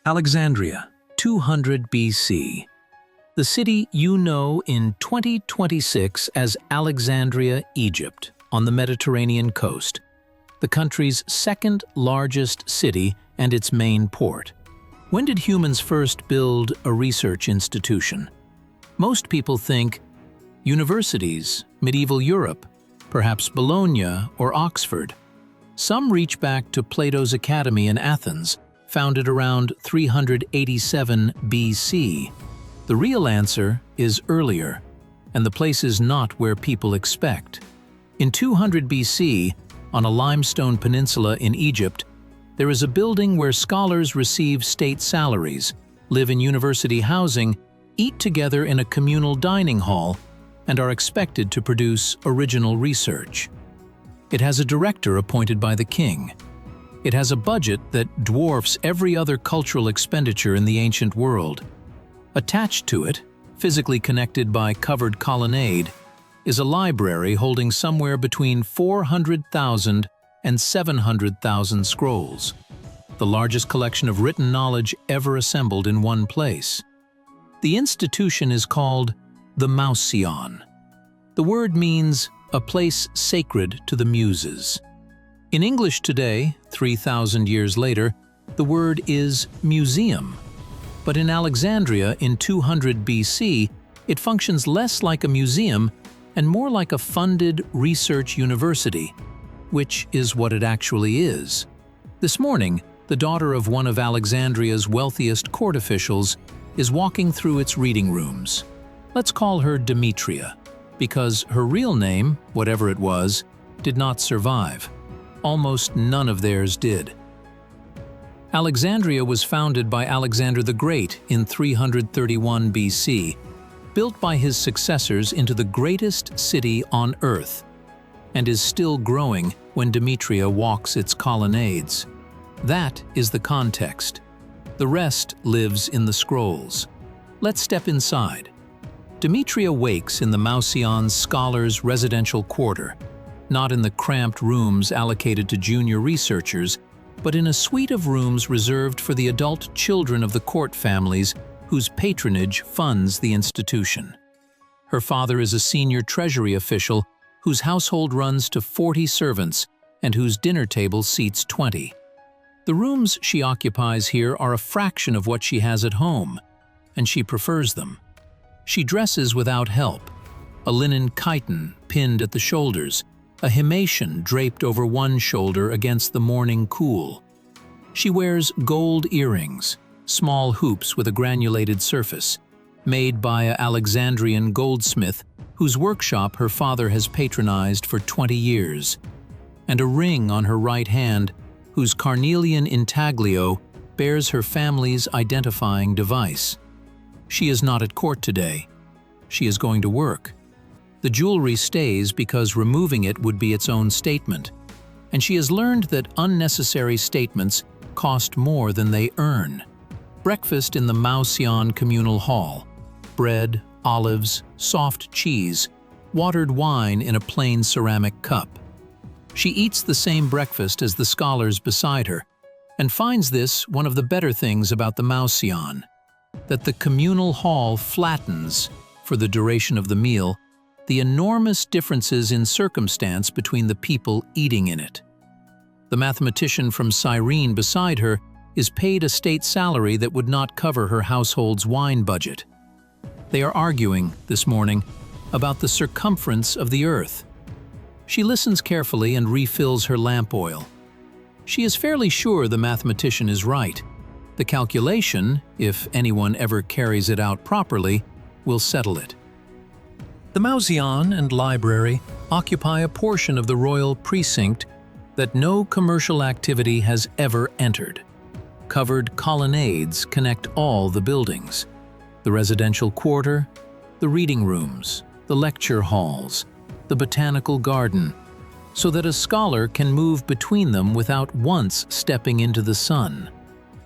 Alexandria, 200 BC. The city you know in 2026 as Alexandria, Egypt, on the Mediterranean coast, the country's second largest city and its main port. When did humans first build a research institution? Most people think universities, medieval Europe, perhaps Bologna or Oxford. Some reach back to Plato's Academy in Athens, founded around 387 BC. The real answer is earlier, and the place is not where people expect. In 200 BC, on a limestone peninsula in Egypt, there is a building where scholars receive state salaries, live in university housing, eat together in a communal dining hall, and are expected to produce original research. It has a director appointed by the king. It has a budget that dwarfs every other cultural expenditure in the ancient world. Attached to it, physically connected by covered colonnade, is a library holding somewhere between 400,000 and 700,000 scrolls, the largest collection of written knowledge ever assembled in one place. The institution is called the Mouseion. The word means a place sacred to the Muses. In English today, 3,000 years later, the word is museum. But in Alexandria in 200 BC, it functions less like a museum and more like a funded research university, which is what it actually is. This morning, the daughter of one of Alexandria's wealthiest court officials is walking through its reading rooms. Let's call her Demetria, because her real name, whatever it was, did not survive. Almost none of theirs did. Alexandria was founded by Alexander the Great in 331 BC, built by his successors into the greatest city on earth, and is still growing when Demetria walks its colonnades. That is the context. The rest lives in the scrolls. Let's step inside. Demetria wakes in the Mouseion scholars' residential quarter, not in the cramped rooms allocated to junior researchers, but in a suite of rooms reserved for the adult children of the court families whose patronage funds the institution. Her father is a senior treasury official whose household runs to 40 servants and whose dinner table seats 20. The rooms she occupies here are a fraction of what she has at home, and she prefers them. She dresses without help, a linen chiton pinned at the shoulders, a himation draped over one shoulder against the morning cool. She wears gold earrings, small hoops with a granulated surface, made by an Alexandrian goldsmith whose workshop her father has patronized for 20 years, and a ring on her right hand whose carnelian intaglio bears her family's identifying device. She is not at court today. She is going to work. The jewelry stays because removing it would be its own statement, and she has learned that unnecessary statements cost more than they earn. Breakfast in the Mouseion communal hall. Bread, olives, soft cheese, watered wine in a plain ceramic cup. She eats the same breakfast as the scholars beside her, and finds this one of the better things about the Mouseion, that the communal hall flattens, for the duration of the meal, the enormous differences in circumstance between the people eating in it. The mathematician from Cyrene beside her is paid a state salary that would not cover her household's wine budget. They are arguing, this morning, about the circumference of the earth. She listens carefully and refills her lamp oil. She is fairly sure the mathematician is right. The calculation, if anyone ever carries it out properly, will settle it. The Mouseion and library occupy a portion of the royal precinct that no commercial activity has ever entered. Covered colonnades connect all the buildings: the residential quarter, the reading rooms, the lecture halls, the botanical garden, so that a scholar can move between them without once stepping into the sun.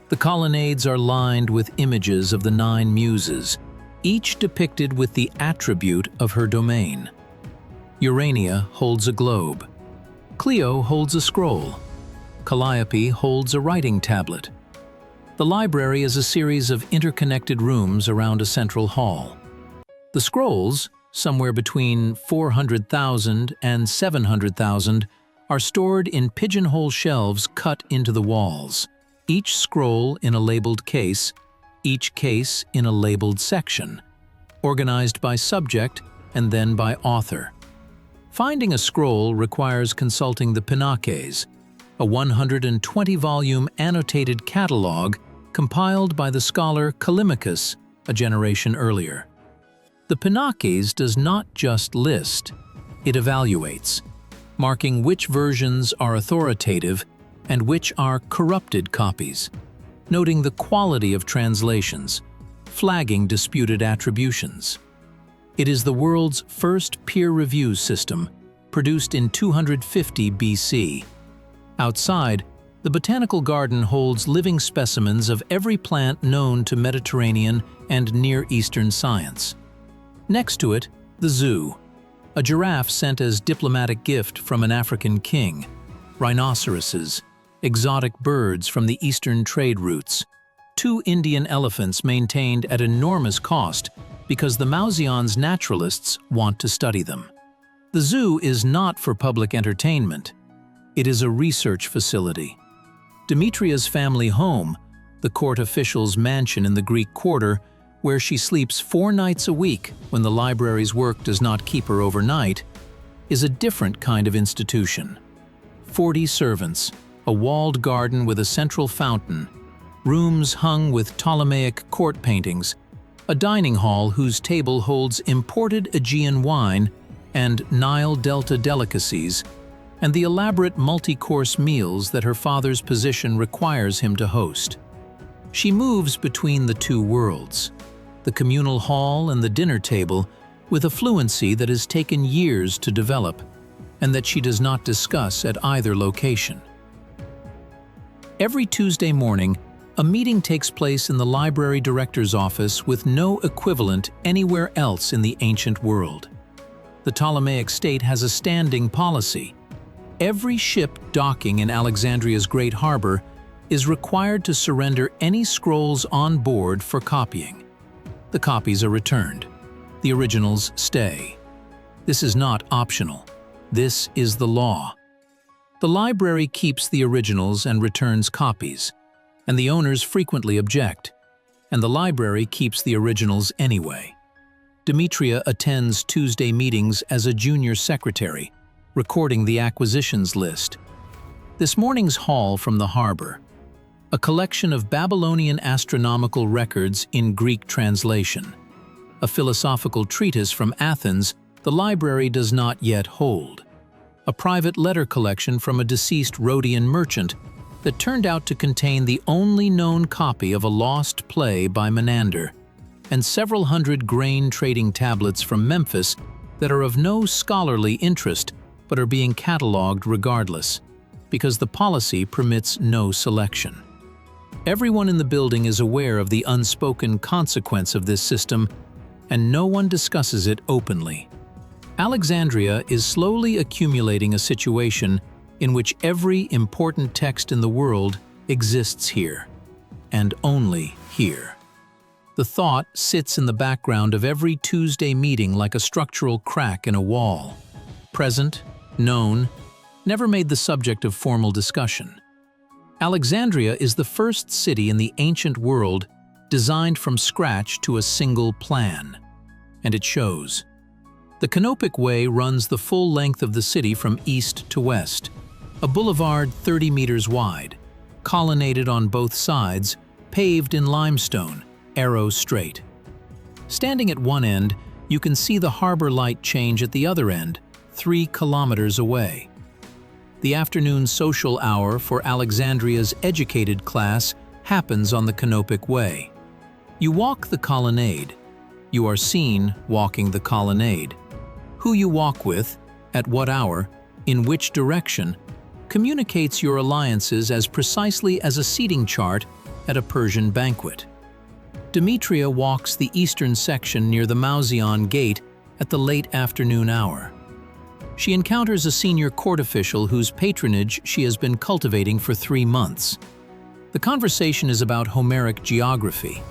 The colonnades are lined with images of the 9 Muses, each depicted with the attribute of her domain. Urania holds a globe. Clio holds a scroll. Calliope holds a writing tablet. The library is a series of interconnected rooms around a central hall. The scrolls, somewhere between 400,000 and 700,000, are stored in pigeonhole shelves cut into the walls, each scroll in a labeled case, each case in a labeled section, organized by subject and then by author. Finding a scroll requires consulting the Ptolemaics, a 120-volume annotated catalog compiled by the scholar Callimachus a generation earlier. The Ptolemaics does not just list, it evaluates, marking which versions are authoritative and which are corrupted copies, noting the quality of translations, flagging disputed attributions. It is the world's first peer review system, produced in 250 BC. Outside, the botanical garden holds living specimens of every plant known to Mediterranean and Near Eastern science. Next to it, the zoo, a giraffe sent as diplomatic gift from an African king, rhinoceroses, exotic birds from the eastern trade routes, 2 Indian elephants maintained at enormous cost because the Mouseions naturalists want to study them. The zoo is not for public entertainment. It is a research facility. Demetria's family home, the court official's mansion in the Greek quarter, where she sleeps 4 nights a week when the library's work does not keep her overnight, is a different kind of institution. 40 servants, a walled garden with a central fountain, rooms hung with Ptolemaic court paintings, a dining hall whose table holds imported Aegean wine and Nile Delta delicacies, and the elaborate multi-course meals that her father's position requires him to host. She moves between the 2 worlds, the communal hall and the dinner table, with a fluency that has taken years to develop, and that she does not discuss at either location. Every Tuesday morning, a meeting takes place in the library director's office with no equivalent anywhere else in the ancient world. The Ptolemaic state has a standing policy. Every ship docking in Alexandria's great harbor is required to surrender any scrolls on board for copying. The copies are returned. The originals stay. This is not optional. This is the law. The library keeps the originals and returns copies, and the owners frequently object, and the library keeps the originals anyway. Demetria attends Tuesday meetings as a junior secretary, recording the acquisitions list. This morning's haul from the harbor, a collection of Babylonian astronomical records in Greek translation. A philosophical treatise from Athens the library does not yet hold. A private letter collection from a deceased Rhodian merchant that turned out to contain the only known copy of a lost play by Menander, and several hundred grain trading tablets from Memphis that are of no scholarly interest but are being catalogued regardless, because the policy permits no selection. Everyone in the building is aware of the unspoken consequence of this system, and no one discusses it openly. Alexandria is slowly accumulating a situation in which every important text in the world exists here, and only here. The thought sits in the background of every Tuesday meeting like a structural crack in a wall. Present, known, never made the subject of formal discussion. Alexandria is the first city in the ancient world designed from scratch to a single plan, and it shows. The Canopic Way runs the full length of the city from east to west, a boulevard 30 meters wide, colonnaded on both sides, paved in limestone, arrow straight. Standing at one end, you can see the harbor light change at the other end, 3 kilometers away. The afternoon social hour for Alexandria's educated class happens on the Canopic Way. You walk the colonnade. You are seen walking the colonnade. Who you walk with, at what hour, in which direction, communicates your alliances as precisely as a seating chart at a Persian banquet. Demetria walks the eastern section near the Mouseion gate at the late afternoon hour. She encounters a senior court official whose patronage she has been cultivating for 3 months. The conversation is about Homeric geography.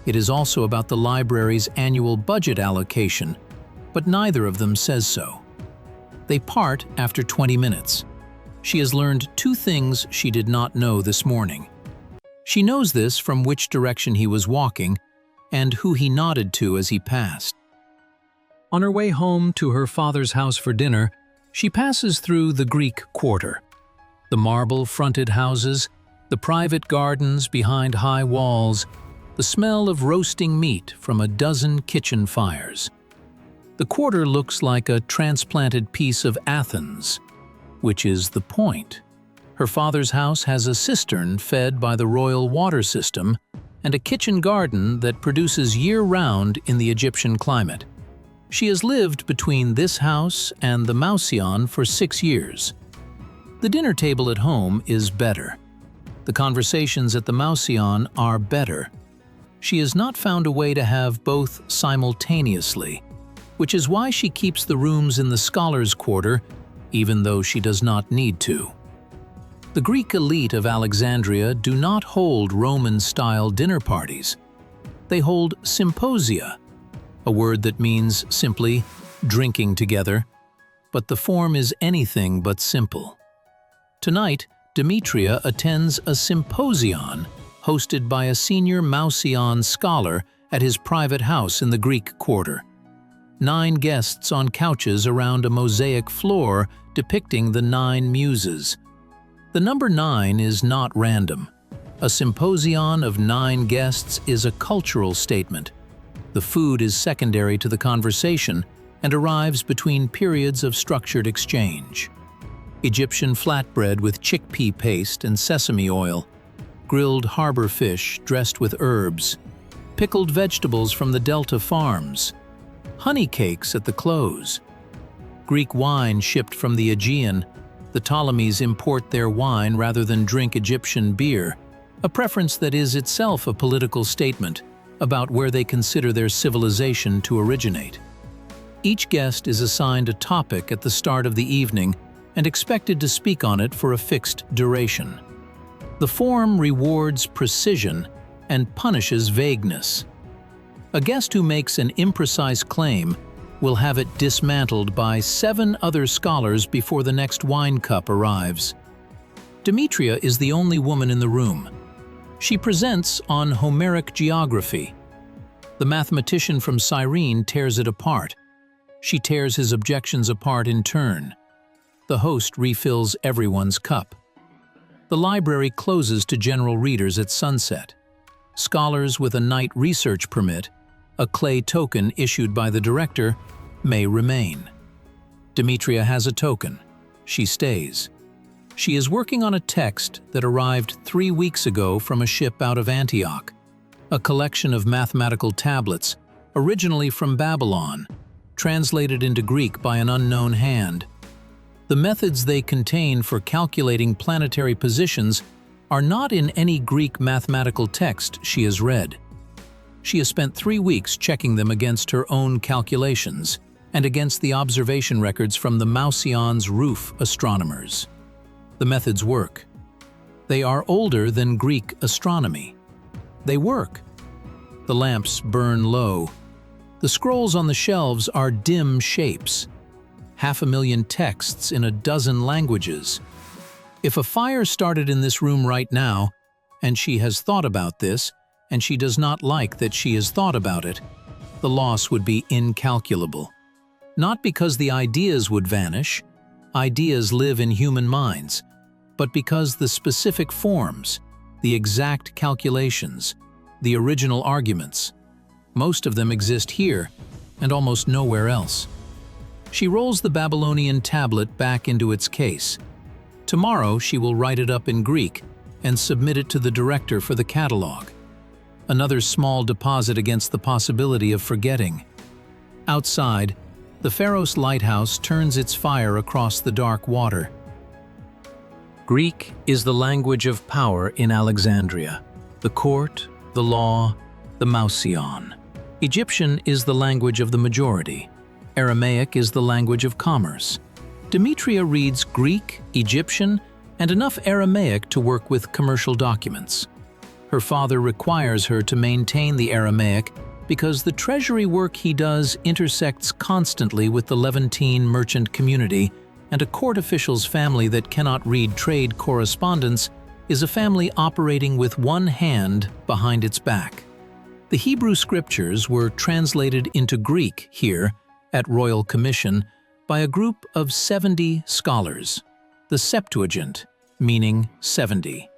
It is also about the library's annual budget allocation, but neither of them says so. They part after 20 minutes. She has learned 2 things she did not know this morning. She knows this from which direction he was walking and who he nodded to as he passed. On her way home to her father's house for dinner, she passes through the Greek Quarter. The marble-fronted houses, the private gardens behind high walls, the smell of roasting meat from a dozen kitchen fires. The quarter looks like a transplanted piece of Athens, which is the point. Her father's house has a cistern fed by the royal water system and a kitchen garden that produces year-round in the Egyptian climate. She has lived between this house and the Mouseion for 6 years. The dinner table at home is better. The conversations at the Mouseion are better. She has not found a way to have both simultaneously, which is why she keeps the rooms in the scholars' quarter, even though she does not need to. The Greek elite of Alexandria do not hold Roman-style dinner parties. They hold symposia, a word that means simply drinking together, but the form is anything but simple. Tonight, Demetria attends a symposion hosted by a senior Mouseion scholar at his private house in the Greek Quarter. 9 guests on couches around a mosaic floor depicting the 9 Muses. The number 9 is not random. A symposion of 9 guests is a cultural statement. The food is secondary to the conversation and arrives between periods of structured exchange. Egyptian flatbread with chickpea paste and sesame oil, grilled harbor fish dressed with herbs, pickled vegetables from the Delta farms, honey cakes at the close. Greek wine shipped from the Aegean. The Ptolemies import their wine rather than drink Egyptian beer, a preference that is itself a political statement about where they consider their civilization to originate. Each guest is assigned a topic at the start of the evening and expected to speak on it for a fixed duration. The form rewards precision and punishes vagueness. A guest who makes an imprecise claim will have it dismantled by 7 other scholars before the next wine cup arrives. Demetria is the only woman in the room. She presents on Homeric geography. The mathematician from Cyrene tears it apart. She tears his objections apart in turn. The host refills everyone's cup. The library closes to general readers at sunset. Scholars with a night research permit, a clay token issued by the director, may remain. Demetria has a token. She stays. She is working on a text that arrived 3 weeks ago from a ship out of Antioch, a collection of mathematical tablets, originally from Babylon, translated into Greek by an unknown hand. The methods they contain for calculating planetary positions are not in any Greek mathematical text she has read. She has spent 3 weeks checking them against her own calculations and against the observation records from the Mouseion's roof astronomers. The methods work. They are older than Greek astronomy. They work. The lamps burn low. The scrolls on the shelves are dim shapes. 500,000 texts in a dozen languages. If a fire started in this room right now, and she has thought about this, and she does not like that she has thought about it, the loss would be incalculable. Not because the ideas would vanish, ideas live in human minds, but because the specific forms, the exact calculations, the original arguments, most of them exist here and almost nowhere else. She rolls the Babylonian tablet back into its case. Tomorrow she will write it up in Greek and submit it to the director for the catalog. Another small deposit against the possibility of forgetting. Outside, the Pharos lighthouse turns its fire across the dark water. Greek is the language of power in Alexandria, the court, the law, the Mouseion. Egyptian is the language of the majority. Aramaic is the language of commerce. Demetria reads Greek, Egyptian, and enough Aramaic to work with commercial documents. Her father requires her to maintain the Aramaic because the treasury work he does intersects constantly with the Levantine merchant community, and a court official's family that cannot read trade correspondence is a family operating with one hand behind its back. The Hebrew scriptures were translated into Greek here, at royal commission, by a group of 70 scholars, the Septuagint, meaning 70.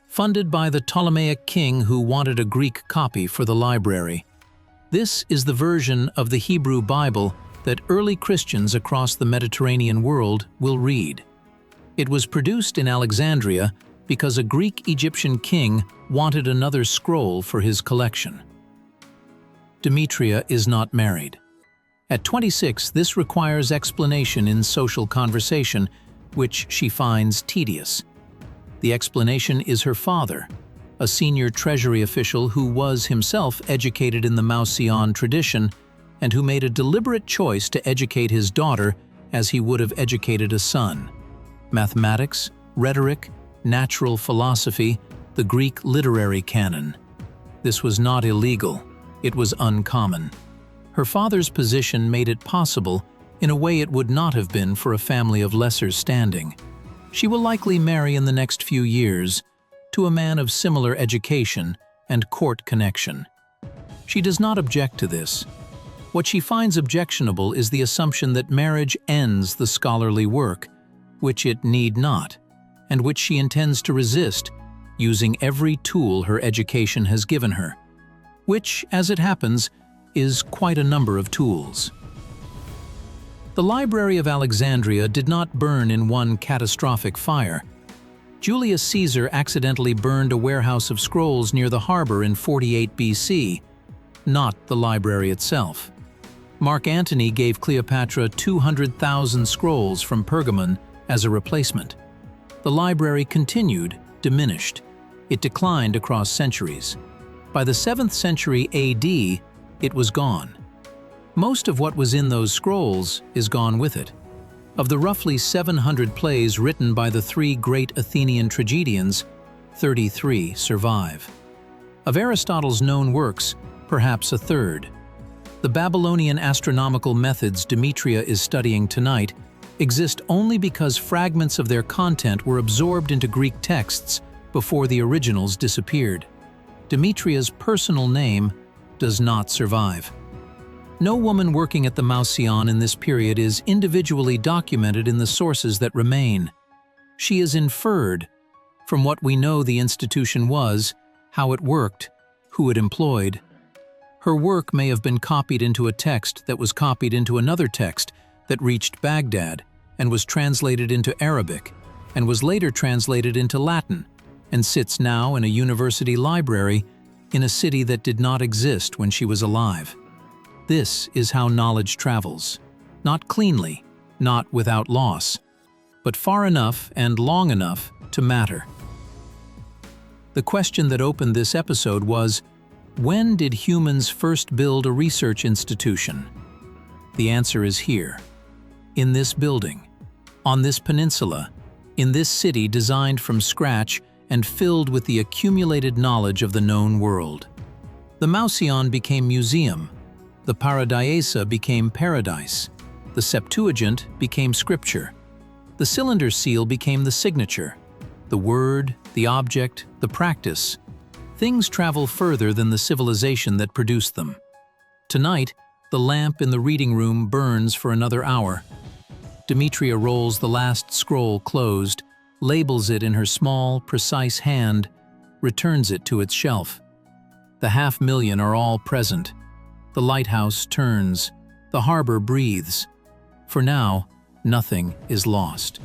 Funded by the Ptolemaic king who wanted a Greek copy for the library. This is the version of the Hebrew Bible that early Christians across the Mediterranean world will read. It was produced in Alexandria because a Greek-Egyptian king wanted another scroll for his collection. Demetria is not married. At 26, this requires explanation in social conversation, which she finds tedious. The explanation is her father, a senior treasury official who was himself educated in the Mouseion tradition and who made a deliberate choice to educate his daughter as he would have educated a son. Mathematics, rhetoric, natural philosophy, the Greek literary canon. This was not illegal, it was uncommon. Her father's position made it possible in a way it would not have been for a family of lesser standing. She will likely marry in the next few years to a man of similar education and court connection. She does not object to this. What she finds objectionable is the assumption that marriage ends the scholarly work, which it need not, and which she intends to resist, using every tool her education has given her, which, as it happens, is quite a number of tools. The Library of Alexandria did not burn in one catastrophic fire. Julius Caesar accidentally burned a warehouse of scrolls near the harbor in 48 BC, not the library itself. Mark Antony gave Cleopatra 200,000 scrolls from Pergamon as a replacement. The library continued, diminished. It declined across centuries. By the 7th century AD, it was gone. Most of what was in those scrolls is gone with it. Of the roughly 700 plays written by the three great Athenian tragedians, 33 survive. Of Aristotle's known works, perhaps a third. The Babylonian astronomical methods Demetria is studying tonight exist only because fragments of their content were absorbed into Greek texts before the originals disappeared. Demetria's personal name does not survive. No woman working at the Mouseion in this period is individually documented in the sources that remain. She is inferred from what we know the institution was, how it worked, who it employed. Her work may have been copied into a text that was copied into another text that reached Baghdad and was translated into Arabic and was later translated into Latin and sits now in a university library in a city that did not exist when she was alive. This is how knowledge travels, not cleanly, not without loss, but far enough and long enough to matter. The question that opened this episode was, when did humans first build a research institution? The answer is here. In this building, on this peninsula, in this city designed from scratch and filled with the accumulated knowledge of the known world. The Mouseion became museum, the Paradiesa became paradise, the Septuagint became scripture, the cylinder seal became the signature, the word, the object, the practice. Things travel further than the civilization that produced them. Tonight, the lamp in the reading room burns for another hour. Demetria rolls the last scroll closed, labels it in her small, precise hand, returns it to its shelf. The 500,000 are all present. The lighthouse turns. The harbor breathes. For now, nothing is lost.